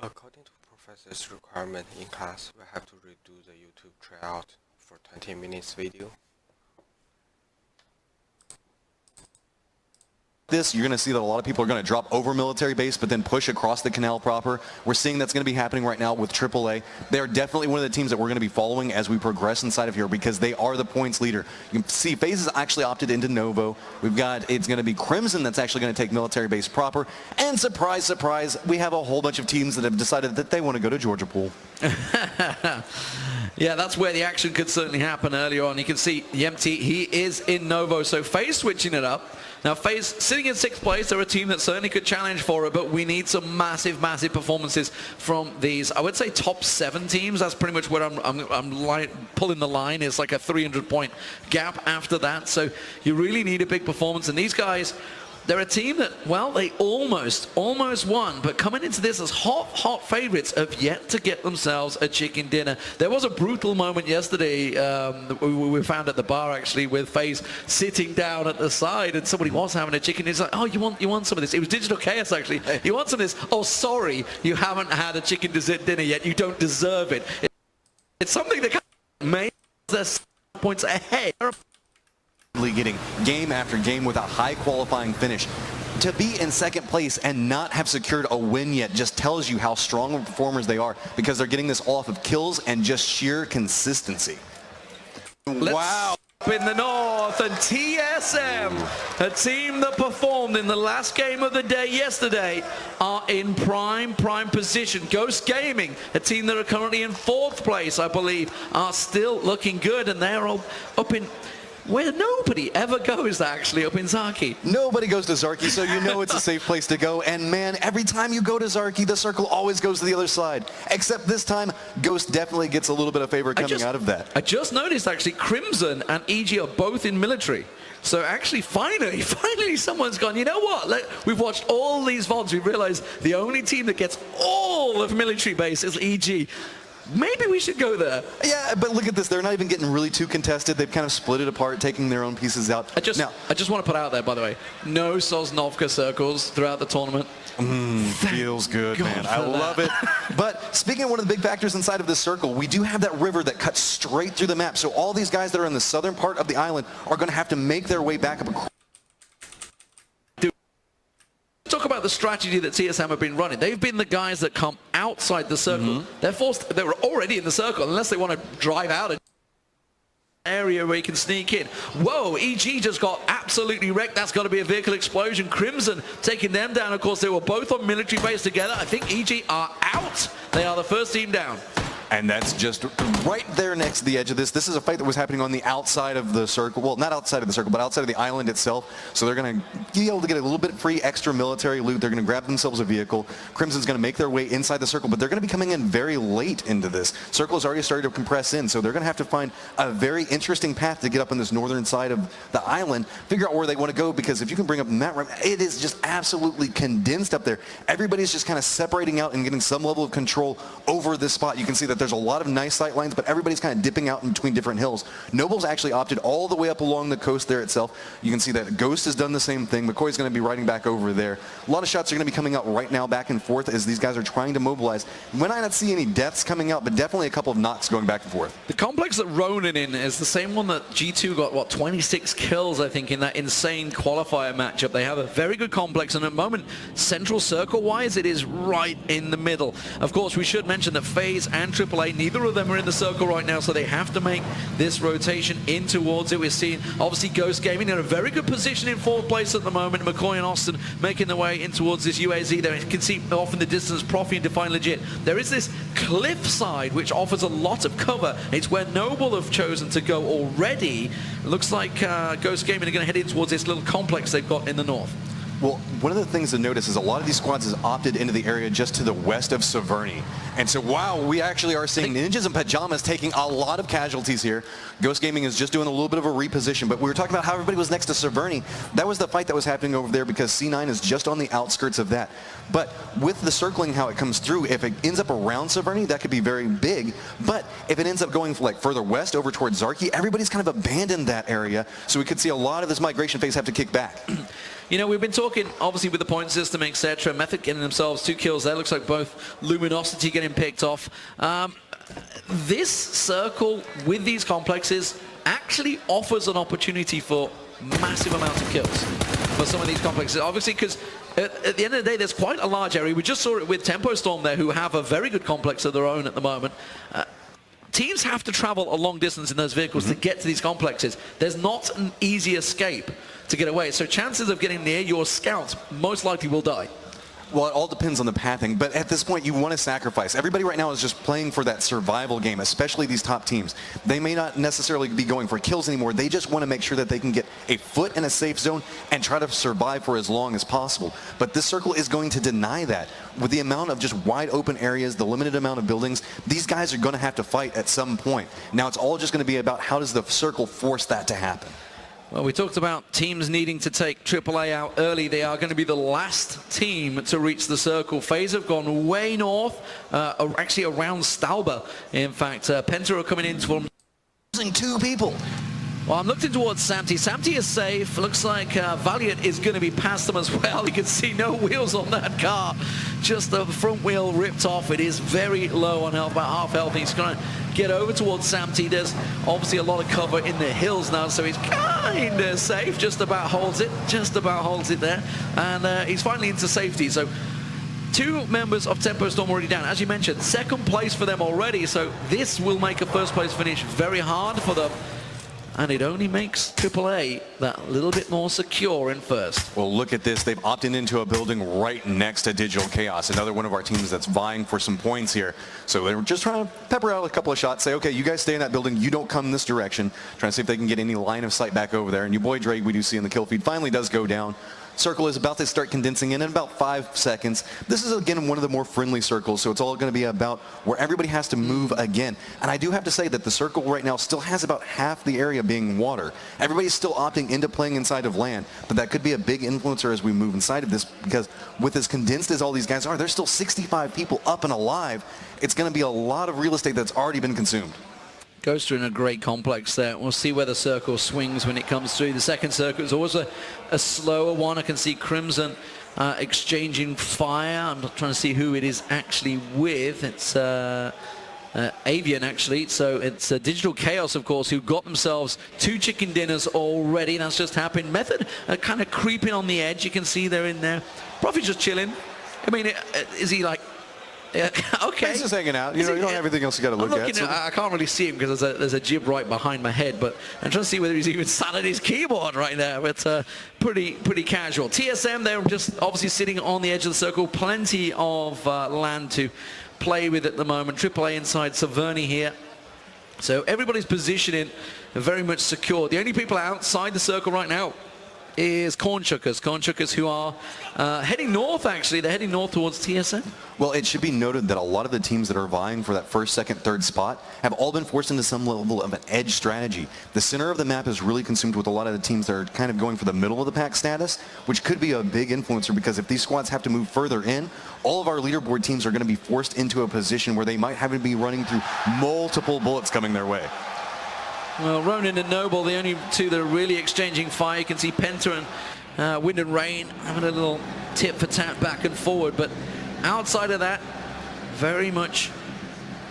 According to professor's requirement in class, we have to redo the YouTube tryout for 20 minutes video. You're going to see that a lot of people are going to drop over military base but then push across the canal proper. We're seeing that's going to be happening right now with AAA. They are definitely one of the teams that we're going to be following as we progress inside of here because they are the points leader. You can see FaZe has actually opted into Novo. It's going to be Crimson that's actually going to take military base proper. And surprise, surprise, we have a whole bunch of teams that have decided that they want to go to Georgia Pool. Yeah, that's where the action could certainly happen earlier on. You can see Yempty, he is in Novo, so FaZe switching it up. Now, FaZe sitting in 6th place. They're a team that certainly could challenge for it, but we need some massive, massive performances from these, I would say, top 7 teams. That's pretty much what I'm pulling the line. It's like a 300-point gap after that. So you really need a big performance. And these guys, they're a team that, well, they almost won, but coming into this as hot favorites have yet to get themselves a chicken dinner. There was a brutal moment yesterday we found at the bar, actually, with FaZe sitting down at the side, and somebody was having a chicken. He's like, oh, you want some of this? It was Digital Chaos, actually. You want some of this? Oh, sorry, you haven't had a chicken dessert dinner yet. You don't deserve it. It's something that makes us points ahead. Getting game after game with a high qualifying finish. To be in 2nd place and not have secured a win yet just tells you how strong of performers they are because they're getting this off of kills and just sheer consistency. Wow. Up in the north, and TSM, a team that performed in the last game of the day yesterday, are in prime position. Ghost Gaming, a team that are currently in 4th place, I believe, are still looking good, and they're all up in where nobody ever goes, actually, up in Zaki. Nobody goes to Zarki, so you know it's a safe place to go. And man, every time you go to Zarki, the circle always goes to the other side. Except this time, Ghost definitely gets a little bit of favor coming out of that. I just noticed, actually, Crimson and EG are both in military. So actually, finally, someone's gone, you know what? We've watched all these VODs. We realized the only team that gets all of military base is EG. Maybe we should go there. Yeah, but look at this. They're not even getting really too contested. They've kind of split it apart, taking their own pieces out. I just want to put out there, by the way, no Sosnovka circles throughout the tournament. Feels good, man. I love it. But speaking of one of the big factors inside of this circle, we do have that river that cuts straight through the map. So all these guys that are in the southern part of the island are going to have to make their way back up across. Talk about the strategy that TSM have been running. They've been the guys that come outside the circle. They were already in the circle unless they want to drive out an area where you can sneak in. Whoa, EG just got absolutely wrecked. That's got to be a vehicle explosion. Crimson taking them down. Of course, they were both on military base together. I think EG are out. They are the first team down. And that's just right there next to the edge of this. This is a fight that was happening on the outside of the circle. Well, not outside of the circle, but outside of the island itself. So they're going to be able to get a little bit free extra military loot. They're going to grab themselves a vehicle. Crimson's going to make their way inside the circle, but they're going to be coming in very late into this. Circle's already started to compress in, so they're going to have to find a very interesting path to get up on this northern side of the island, figure out where they want to go, because if you can bring up that ramp, it is just absolutely condensed up there. Everybody's just kind of separating out and getting some level of control over this spot. You can see that there's a lot of nice sight lines, but everybody's kind of dipping out in between different hills. Noble's actually opted all the way up along the coast there itself. You can see that Ghost has done the same thing. McCoy's going to be riding back over there. A lot of shots are going to be coming out right now back and forth as these guys are trying to mobilize. We might not see any deaths coming out, but definitely a couple of knocks going back and forth. The complex that Ronin in is the same one that G2 got, what, 26 kills, I think, in that insane qualifier matchup. They have a very good complex, and at the moment, central circle-wise, it is right in the middle. Of course, we should mention that FaZe and AAA, neither of them are in the circle right now, so they have to make this rotation in towards it. We're seeing, obviously, Ghost Gaming in a very good position in 4th place at the moment. McCoy and Austin making their way in towards this UAZ. There you can see off in the distance, Profi and Define Legit. There is this cliff side, which offers a lot of cover. It's where Noble have chosen to go already. It looks like Ghost Gaming are going to head in towards this little complex they've got in the north. Well, one of the things to notice is a lot of these squads has opted into the area just to the west of Severny. And so, wow, we actually are seeing Ninjas in Pajamas taking a lot of casualties here. Ghost Gaming is just doing a little bit of a reposition, but we were talking about how everybody was next to Severny. That was the fight that was happening over there because C9 is just on the outskirts of that. But with the circling, how it comes through, if it ends up around Severny, that could be very big. But if it ends up going like further west over towards Zarki, everybody's kind of abandoned that area. So we could see a lot of this migration phase have to kick back. You know, we've been talking, obviously, with the point system, etc. Method getting themselves 2 kills there. Looks like both Luminosity getting picked off. This circle with these complexes actually offers an opportunity for massive amounts of kills for some of these complexes. Obviously, because at the end of the day, there's quite a large area. We just saw it with Tempo Storm there, who have a very good complex of their own at the moment. Teams have to travel a long distance in those vehicles to get to these complexes. There's not an easy escape to get away. So chances of getting near your scouts most likely will die. Well, it all depends on the pathing, but at this point, you want to sacrifice. Everybody right now is just playing for that survival game, especially these top teams. They may not necessarily be going for kills anymore. They just want to make sure that they can get a foot in a safe zone and try to survive for as long as possible. But this circle is going to deny that. With the amount of just wide open areas, the limited amount of buildings, these guys are going to have to fight at some point. Now, it's all just going to be about how does the circle force that to happen. Well, we talked about teams needing to take AAA out early. They are going to be the last team to reach the circle. FaZe have gone way north, actually around Stauber. In fact, Penta are coming in for Losing 2 people. Well, I'm looking towards Samty. Samty is safe. Looks like Valiant is going to be past them as well. You can see no wheels on that car. Just the front wheel ripped off. It is very low on health, about half health. He's going to get over towards Samty. There's obviously a lot of cover in the hills now, so he's kind of safe. Just about holds it. Just about holds it there. And he's finally into safety. So 2 members of Tempo Storm already down. As you mentioned, second place for them already. So this will make a first place finish very hard for them. And it only makes AAA that little bit more secure in first. Well, look at this. They've opted into a building right next to Digital Chaos, another one of our teams that's vying for some points here. So they're just trying to pepper out a couple of shots, say, okay, you guys stay in that building, you don't come this direction, trying to see if they can get any line of sight back over there. And your boy Drake, we do see in the kill feed, finally does go down. Circle is about to start condensing in about 5 seconds. This is, again, one of the more friendly circles, so it's all going to be about where everybody has to move again. And I do have to say that the circle right now still has about half the area being water. Everybody's still opting into playing inside of land, but that could be a big influencer as we move inside of this, because with as condensed as all these guys are, there's still 65 people up and alive. It's going to be a lot of real estate that's already been consumed. Ghost are in a great complex there. We'll see where the circle swings when it comes through. The second circle is always a slower one. I can see Crimson exchanging fire. I'm not trying to see who it is actually with. It's Avian, actually. So it's Digital Chaos, of course, who got themselves 2 chicken dinners already. That's just happened. Method kind of creeping on the edge. You can see they're in there. Probably just chilling. I mean, is he like... Yeah, okay. He's just hanging out. You know, you don't have everything else you got to look at. So I can't really see him because there's a jib right behind my head, but I'm trying to see whether he's even sat at his keyboard right now. But pretty casual. TSM, they're just obviously sitting on the edge of the circle. Plenty of land to play with at the moment. AAA inside Saverny here. So everybody's positioning very much secure. The only people outside the circle right now is Cornchuckers. Cornchuckers who are heading north, actually. They're heading north towards TSM. Well, it should be noted that a lot of the teams that are vying for that first, second, third spot have all been forced into some level of an edge strategy. The center of the map is really consumed with a lot of the teams that are kind of going for the middle of the pack status, which could be a big influencer, because if these squads have to move further in, all of our leaderboard teams are going to be forced into a position where they might have to be running through multiple bullets coming their way. Well, Ronin and Noble, the only 2 that are really exchanging fire. You can see Penta and Wind and Rain having a little tit for tat back and forward. But outside of that, very much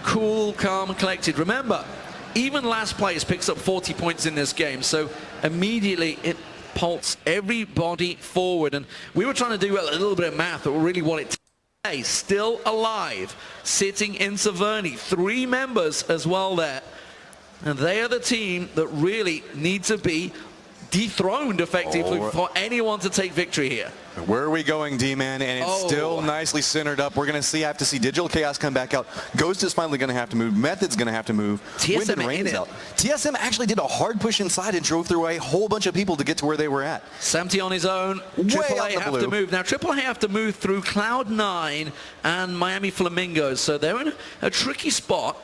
cool, calm, and collected. Remember, even last place picks up 40 points in this game. So immediately it pulses everybody forward. And we were trying to do a little bit of math, but really what it takes. Still alive, sitting in Saverny. 3 members as well there. And they are the team that really need to be dethroned effectively for anyone to take victory here. Where are we going, D-Man? And it's still nicely centered up. We're going to have to see Digital Chaos come back out. Ghost is finally going to have to move. Method's going to have to move. TSM Wind and Rain's out. TSM actually did a hard push inside and drove through a whole bunch of people to get to where they were at. Samty on his own. AAA have to move. Now, AAA have to move through Cloud9 and Miami Flamingos. So they're in a tricky spot.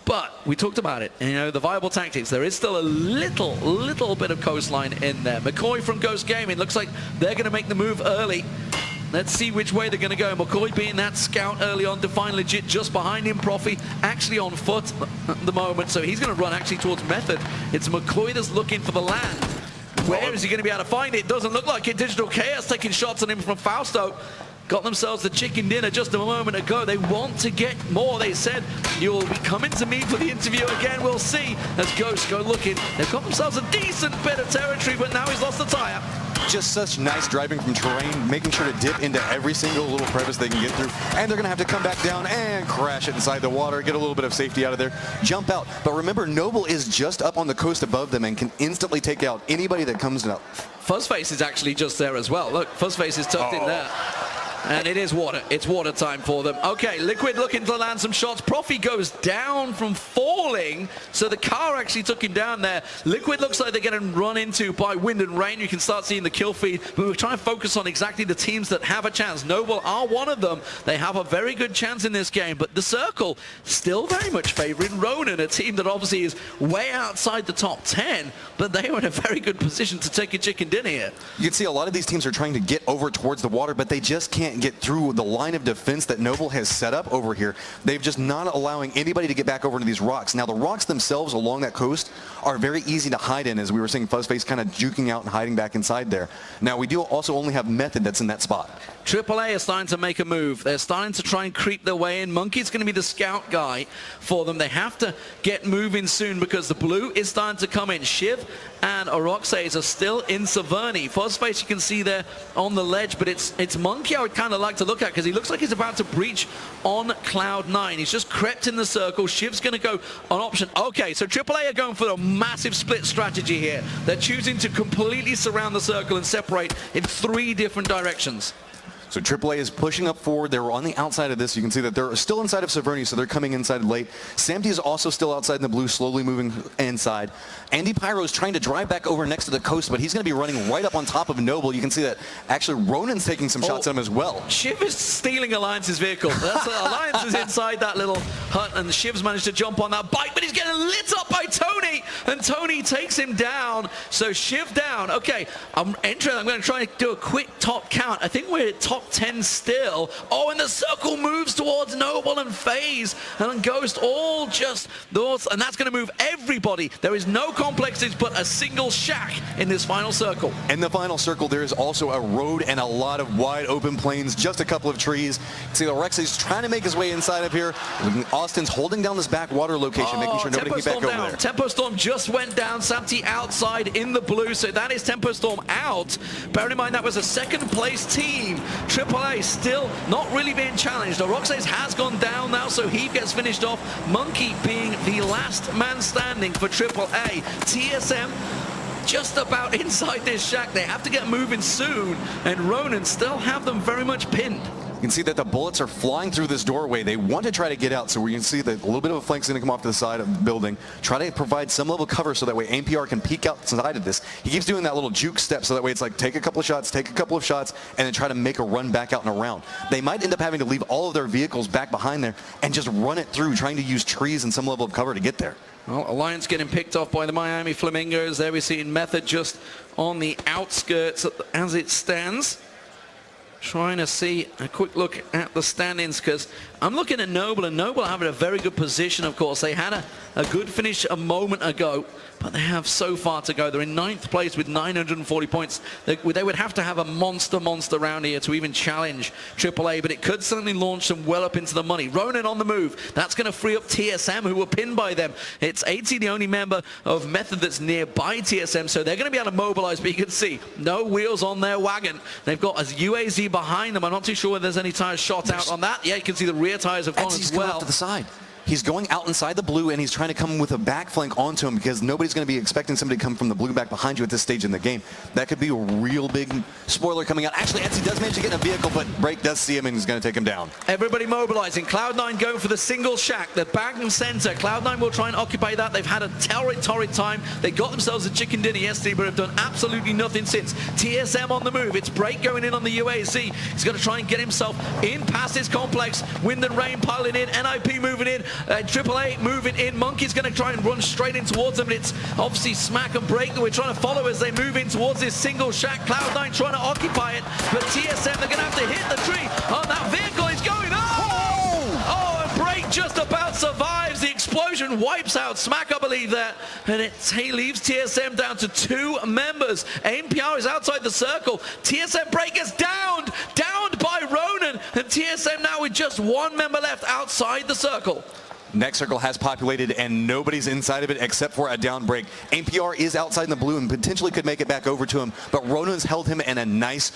But we talked about it, and, you know, the viable tactics. There is still a little bit of coastline in there. McCoy from Ghost Gaming, looks like they're going to make the move early. Let's see which way they're going to go. McCoy being that scout early on, Define Legit just behind him. Profi actually on foot at the moment, so he's going to run actually towards Method. It's McCoy that's looking for the land. Where is he going to be able to find it? Doesn't look like it. Digital Chaos taking shots on him from Fausto. Got themselves the chicken dinner just a moment ago. They want to get more. They said, you'll be coming to me for the interview again. We'll see as Ghosts go looking. They've got themselves a decent bit of territory, but now he's lost the tire. Just such nice driving from terrain, making sure to dip into every single little crevice they can get through. And they're going to have to come back down and crash it inside the water, get a little bit of safety out of there, jump out. But remember, Noble is just up on the coast above them and can instantly take out anybody that comes up. Fuzzface is actually just there as well. Look, Fuzzface is tucked in there. And it is water. It's water time for them. Okay, Liquid looking to land some shots. Profi goes down from falling, so the car actually took him down there. Liquid looks like they're getting run into by Wind and Rain. You can start seeing the kill feed, but we're trying to focus on exactly the teams that have a chance. Noble are one of them. They have a very good chance in this game, but the Circle still very much favoring Ronin, a team that obviously is way outside the top 10, but they are in a very good position to take a chicken dinner here. You can see a lot of these teams are trying to get over towards the water, but they just can't get through the line of defense that Noble has set up over here. They've just not allowing anybody to get back over into these rocks. Now, the rocks themselves along that coast are very easy to hide in, as we were seeing Fuzzface kind of juking out and hiding back inside there. Now, we do also only have Method that's in that spot. AAA is starting to make a move. They're starting to try and creep their way in. Monkey's going to be the scout guy for them. They have to get moving soon because the blue is starting to come in. Shiv and Oroxes are still in Saverni. Fuzzface you can see there on the ledge, but it's Monkey I would kind of like to look at because he looks like he's about to breach on Cloud9. He's just crept in the circle. Shiv's going to go on option. Okay, so AAA are going for a massive split strategy here. They're choosing to completely surround the circle and separate in 3 different directions. So AAA is pushing up forward. They're on the outside of this. You can see that they're still inside of Saverni, so they're coming inside late. Samty is also still outside in the blue, slowly moving inside. Andy Pyro is trying to drive back over next to the coast, but he's going to be running right up on top of Noble. You can see that actually Ronin's taking some shots at him as well. Shiv is stealing Alliance's vehicle. That's Alliance is inside that little hut, and Shiv's managed to jump on that bike, but he's getting lit up by Tony, and Tony takes him down. So Shiv down. Okay, I'm going to try and do a quick top count. I think we're at top 10 still. Oh, and the circle moves towards Noble and FaZe and Ghost, all just those, and that's going to move everybody. There is no complexes but a single shack in this final circle. In the final circle, there is also a road and a lot of wide open plains, just a couple of trees. See, the Rex is trying to make his way inside of here. Austin's holding down this backwater location, making sure nobody can get back over there. Tempo Storm just went down. Samty outside in the blue, so that is Tempo Storm out. Bearing in mind that was a second place team. AAA still not really being challenged. Oroxes has gone down now, so he gets finished off. Monkey being the last man standing for AAA. TSM just about inside this shack. They have to get moving soon, and Ronin still have them very much pinned. You can see that the bullets are flying through this doorway. They want to try to get out, so we can see that a little bit of a flank's going to come off to the side of the building. Try to provide some level of cover so that way AMPR can peek outside of this. He keeps doing that little juke step, so that way it's like take a couple of shots, take a couple of shots, and then try to make a run back out and around. They might end up having to leave all of their vehicles back behind there and just run it through, trying to use trees and some level of cover to get there. Well, Alliance getting picked off by the Miami Flamingos. There we see Method just on the outskirts as it stands. Trying to see a quick look at the standings, because I'm looking at Noble, and Noble having a very good position, of course. They had a good finish a moment ago, but they have so far to go. They're in 9th place with 940 points. They would have to have a monster round here to even challenge AAA, but it could certainly launch them well up into the money. Ronin on the move. That's going to free up TSM, who were pinned by them. It's 80, the only member of Method that's nearby TSM, so they're going to be able to mobilize, but you can see no wheels on their wagon. They've got a UAZ behind them. I'm not too sure whether there's any tires shot out on that. Yeah, you can see the rear tires have gone as well. Off to the side. He's going out inside the blue, and he's trying to come with a back flank onto him, because nobody's going to be expecting somebody to come from the blue back behind you at this stage in the game. That could be a real big spoiler coming out. Actually, Etsy does manage to get in a vehicle, but Break does see him, and he's going to take him down. Everybody mobilizing. Cloud9 going for the single shack. The back and center. Cloud9 will try and occupy that. They've had a torrid time. They got themselves a chicken dinner yesterday, but have done absolutely nothing since. TSM on the move. It's Break going in on the UAZ. He's going to try and get himself in past his complex. Wind and Rain piling in. NIP moving in. AAA moving in. Monkey's going to try and run straight in towards them, but it's obviously Smack and Break that we're trying to follow as they move in towards this single shack. Cloud9 trying to occupy it, but TSM, they're going to have to hit the tree. Oh, that vehicle is going, oh, and Break just about survives the explosion Ronan wipes out Smack, I believe, there. And he leaves TSM down to 2 members. AMPR is outside the circle. TSM Breakers downed by Ronan. And TSM now with just 1 member left outside the circle. Next circle has populated and nobody's inside of it except for a down break. AMPR is outside in the blue and potentially could make it back over to him, but Ronan's held him in a nice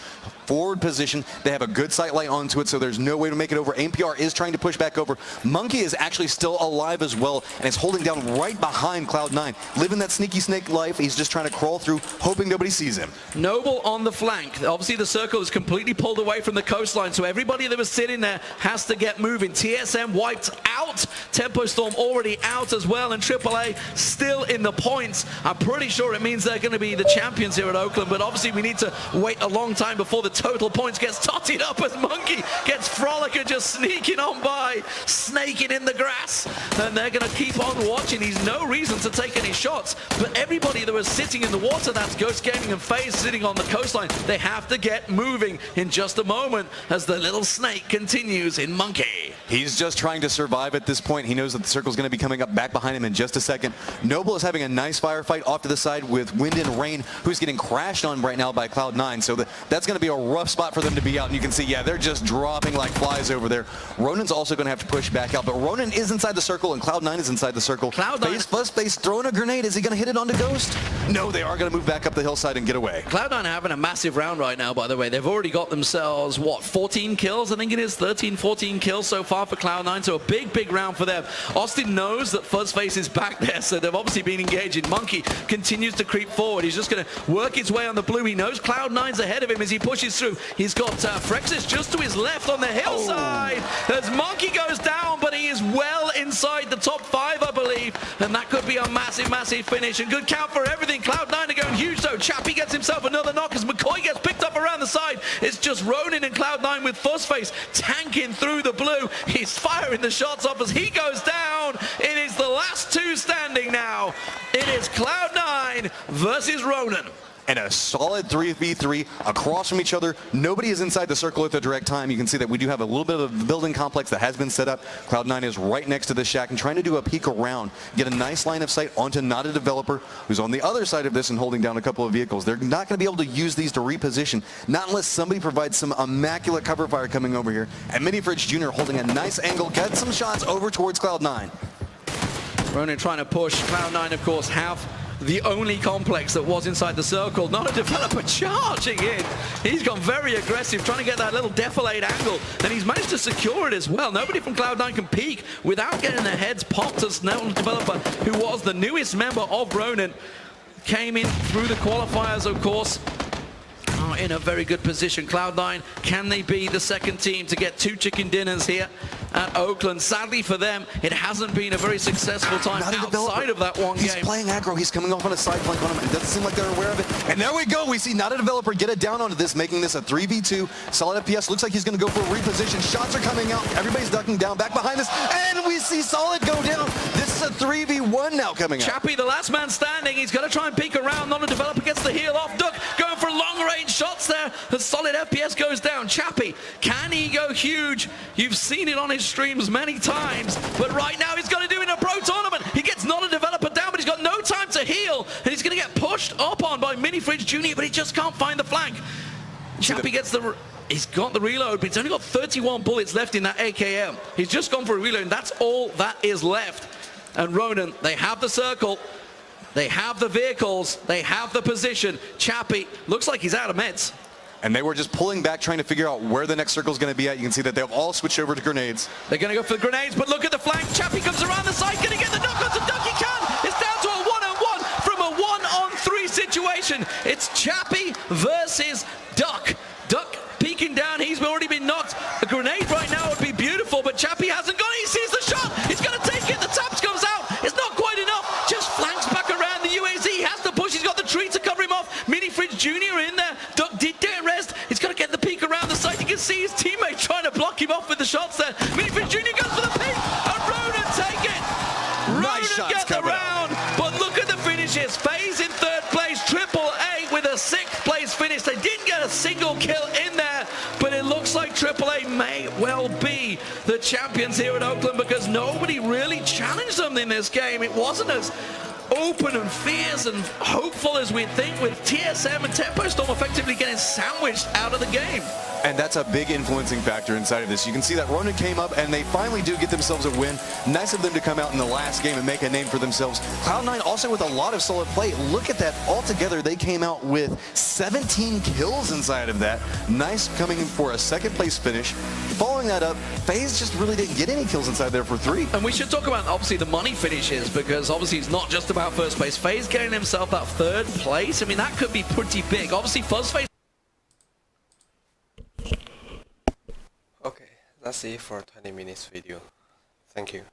forward position. They have a good sight line onto it, so there's no way to make it over. AMPR is trying to push back over. Monkey is actually still alive as well and is holding down right behind Cloud9. Living that sneaky snake life. He's just trying to crawl through, hoping nobody sees him. Noble on the flank. Obviously the circle is completely pulled away from the coastline, so everybody that was sitting there has to get moving. TSM wiped out. Tempo Storm already out as well, and AAA still in the points. I'm pretty sure it means they're going to be the champions here at Oakland, but obviously we need to wait a long time before the total points gets totted up as Monkey gets Frolicker just sneaking on by, snaking in the grass, and they're going to keep on watching. He's no reason to take any shots, but everybody that was sitting in the water, that's Ghost Gaming and FaZe sitting on the coastline, they have to get moving in just a moment as the little snake continues in Monkey. He's just trying to survive at this point. He knows that the circle's going to be coming up back behind him in just a second. Noble is having a nice firefight off to the side with Wind and Rain, who's getting crashed on right now by Cloud9. So that's going to be a rough spot for them to be out. And you can see, yeah, they're just dropping like flies over there. Ronan's also going to have to push back out. But Ronan is inside the circle, and Cloud9 is inside the circle. Cloud9 FuzzFace throwing a grenade. Is he going to hit it onto Ghost? No, they are going to move back up the hillside and get away. Cloud9 are having a massive round right now, by the way. They've already got themselves, what, 14 kills? I think it is 13, 14 kills so far for Cloud9. So a big round for them. Austin knows that FuzzFace is back there, so they've obviously been engaging. Monkey continues to creep forward. He's just going to work his way on the blue. He knows Cloud9's ahead of him as he pushes through. He's got Frexis just to his left on the hillside as Monkey goes down, but he is well inside the top 5, I believe, and that could be a massive finish, and good count for everything. Cloud9 are going huge though. Chappie gets himself another knock as McCoy gets picked up around the side. It's just Ronan and Cloud9 with FuzzFace tanking through the blue. He's firing the shots off as he goes down. It is the last 2 standing now. It is Cloud9 versus Ronan. And a solid 3v3 across from each other. Nobody is inside the circle at the direct time. You can see that we do have a little bit of a building complex that has been set up. Cloud9 is right next to the shack and trying to do a peek around, get a nice line of sight onto Not a Developer, who's on the other side of this and holding down a couple of vehicles. They're not going to be able to use these to reposition, not unless somebody provides some immaculate cover fire coming over here. And Minifridge Jr. holding a nice angle, gets some shots over towards Cloud9. Ronan trying to push. Cloud9, of course, have the only complex that was inside the circle. Not a Developer charging in. He's gone very aggressive, trying to get that little defilade angle, and he's managed to secure it as well. Nobody from Cloud9 can peek without getting their heads popped as Not a Developer, who was the newest member of Ronan, came in through the qualifiers, of course. In a very good position. Cloud9, can they be the second team to get 2 chicken dinners here at Oakland? Sadly for them, it hasn't been a very successful time outside of that one game. He's playing aggro. He's coming off on a side flank on him. It doesn't seem like they're aware of it. And there we go. We see Not a Developer get it down onto this, making this a 3v2. Solid FPS. Looks like he's going to go for a reposition. Shots are coming out. Everybody's ducking down. Back behind us. And we see Solid go down. This is a 3v1 now coming out. Chappie, the last man standing. He's going to try and peek around. Not a Developer gets the heel off. Duck going for long-range shots there. The Solid FPS goes down. Chappie, can he go huge? You've seen it on his streams many times, but right now he's going to do it in a pro tournament. He gets Not a Developer down, but he's got no time to heal, and he's going to get pushed up on by Minifridge Jr., but he just can't find the flank. Chappie gets the... He's got the reload, but he's only got 31 bullets left in that AKM. He's just gone for a reload, and that's all that is left. And Ronan, they have the circle. They have the vehicles. They have the position. Chappie looks like he's out of meds. And they were just pulling back, trying to figure out where the next circle is going to be at. You can see that they've all switched over to grenades. They're going to go for the grenades, but look at the flank. Chappie comes around the side, going to get the knock onto Duck. He can. It's down to a 1-on-1 from a 1-on-3 situation. It's Chappie versus Duck. Duck peeking down. He's already been knocked. A grenade right now would be beautiful, but Chappie hasn't got it. He sees the shot. He's going to take it. The taps comes out. It's not quite enough. Just flanks back around the UAZ. He has to push. He's got the tree to cover him off. Minifridge Jr. in there. Duck did get rest. He's got to get the peek around the side. You can see his teammate trying to block him off with the shots there. Minifridge Jr. goes for the peek. And Ronan take it. Ronan get the round. But look at the finishes. FaZe in 3rd place. AAA with a 6th place finish. They didn't get a single kill in there, but it looks like like AAA may well be the champions here at Oakland because nobody really challenged them in this game. It wasn't as open and fierce and hopeful as we'd think, with TSM and Tempo Storm effectively getting sandwiched out of the game. And that's a big influencing factor inside of this. You can see that Ronan came up and they finally do get themselves a win. Nice of them to come out in the last game and make a name for themselves. Cloud9 also with a lot of solid play. Look at that. Altogether, they came out with 17 kills inside of that. Nice coming in for a second place finish. Following that up, FaZe just really didn't get any kills inside there for 3. And we should talk about obviously the money finishes, because obviously it's not just about first place. FaZe getting himself that 3rd place. I mean, that could be pretty big. Obviously, FuzzFace. Okay, that's it for 20 minutes video. Thank you.